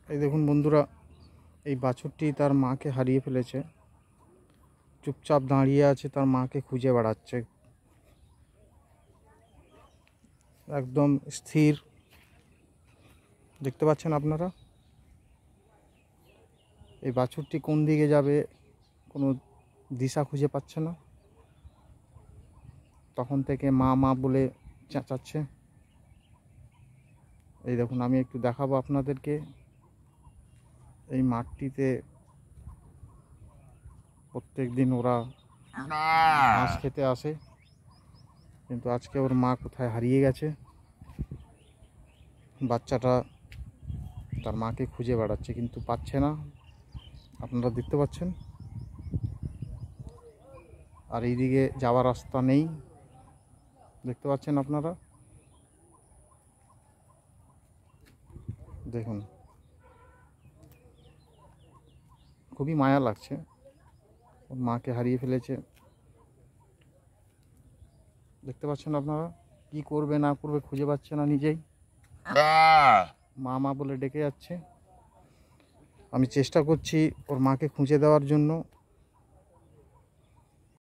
এই দেখুন বন্ধুরা, এই বাছুরটি তার মাকে হারিয়ে ফেলেছে। চুপচাপ দাঁড়িয়ে আছে, তার মাকে খুঁজে বেড়াচ্ছে, একদম স্থির। দেখতে পাচ্ছেন আপনারা, এই বাছুরটি কোন দিকে যাবে কোনো দিশা খুঁজে পাচ্ছে না। তখন থেকে মা মা বলে চেঁচাচ্ছে। এই দেখুন, আমি একটু দেখাবো আপনাদেরকে। এই মাঠটিতে প্রত্যেক দিন ওরা ঘাস খেতে আসে, কিন্তু আজকে ওর মা কোথায় হারিয়ে গেছে। বাচ্চাটা তার মাকে খুঁজে বেড়াচ্ছে, কিন্তু পাচ্ছে না। আপনারা দেখতে পাচ্ছেন। আর এইদিকে যাওয়ার রাস্তা নেই, দেখতে পাচ্ছেন আপনারা। দেখুন, খুবই মায়া লাগছে, ওর মাকে হারিয়ে ফেলেছে। দেখতে পাচ্ছেন আপনারা, কি করবে না করবে খুঁজে পাচ্ছে না নিজেই। মা মা বলে ডেকে যাচ্ছে। আমি চেষ্টা করছি ওর মাকে খুঁজে দেওয়ার জন্য।